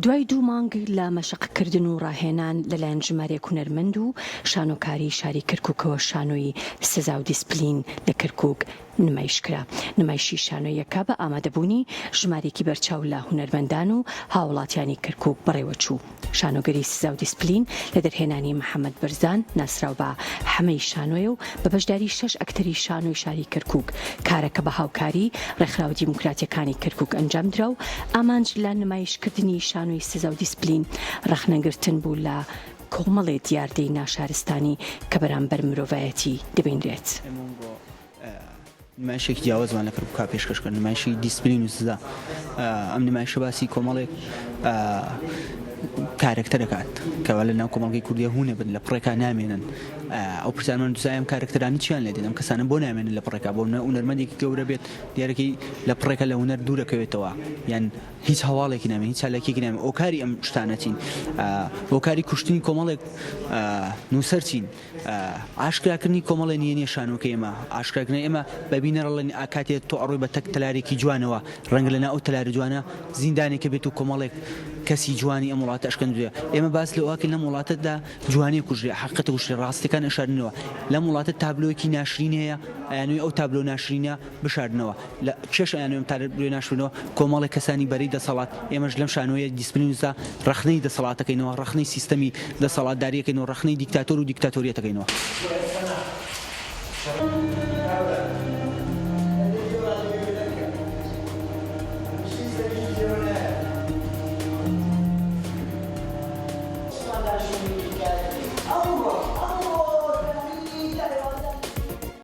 دوای 2 مانگ لە مەشقکردن و ڕاهێنان لەلایەن ژمارەیەک هونەرمەند و شانۆکاری شاری کەرکووکەوە شانۆی سزا و دیسپلین لە کەرکووک نمایشکرا. نمایشی شانۆیەکە بە ئامادەبوونی ژمارەیەکی بەرچاو لە هونەرمەندان و هاوڵاتیانی کەرکووک بەڕێوەچوو. شانۆگەری سزا و دیسپلین لە دەرهێنانی محەممەد بەرزان ناسرااو بە حەمەی شانۆیە و بە بەشداری 6 ئەکتەری شانۆی شاری کەرکووک. کارەکە بە هاوکاری ڕێکخراوە دیموکراتیەکانی کەرکووک ئەنجام درا و ئامانج لە نمایشکردنی شانۆی سزا و دیسپلین ڕەخنەگرتن بوو لە کۆمەڵێ دیاردەی ناشارستانی کە بەرامبەر مرۆڤایەتی دەبێنرێت. نمایشێکی جیاوازمان لە کەرکووک پێشکەشکرد، نمایشی دیسپلین و سزا. ئەم نمایشە باسی کۆمەڵێک کارکتەر دەکات کەوا لە ناو کۆمەڵگەی کوردیە هوونە بن لە پڕێکا نامێنن. ئەو پرسیارمان دوزایم کارکتەرانی چیان لێ دێت، ئەم کەسانە بۆ نامێنن لە پڕێکا، بۆ هونەرمەندێکی گەورە بێت دیارەکەی لە پڕێکە لە هونەر دوور دەکەوێتەوە، یان هیچ هەواڵێکی نامێن، هیچ چالاکیێکی نامێن. ئۆکاری ئەم شتانەتین، ئۆکاری کوشتنی کۆمەڵێک نووسەرچین، ئاشکراکردنی کۆمەڵێ نیە شانۆکە ئێمە، ئاشکراکردنی ئێمە بەبینەڕڵێن کاتێت تۆ ئەڕۆی بە تەک تەلارێکی جوانەوە، ڕەنگە لەنا ئەو تەلارە جوانە زیندانێکە بێت و کۆمەڵێک کەسی جوانی ئەم وڵاتە ئەشکەندوێ. ئێمە باس لە ئەوواکە لەم وڵاتەدا جوانی کوژێ، حقیقەتە کوژێ، ڕاستیەکان ئەشاردنەوە. لەم وڵاتە تابلۆیەکی ناشرین هەیە، ئەیانووی ئەو تابلۆ ناشرینە بشاردنەوە. لە کێش ئەیانوێم تابلۆی ناشرینەوە کۆمەڵێک کەسانی بەرەی دەسەڵات. ئێمەش لەم شانۆیە دیسپلینوزا ڕخنەی دەسەڵاتەکەینەوە، ڕخنەی سیستەمی دەسەڵاتداریەکەینەوە، ڕخنەی دیکتاتۆر و دیکتاتۆریەتەکەینەوە.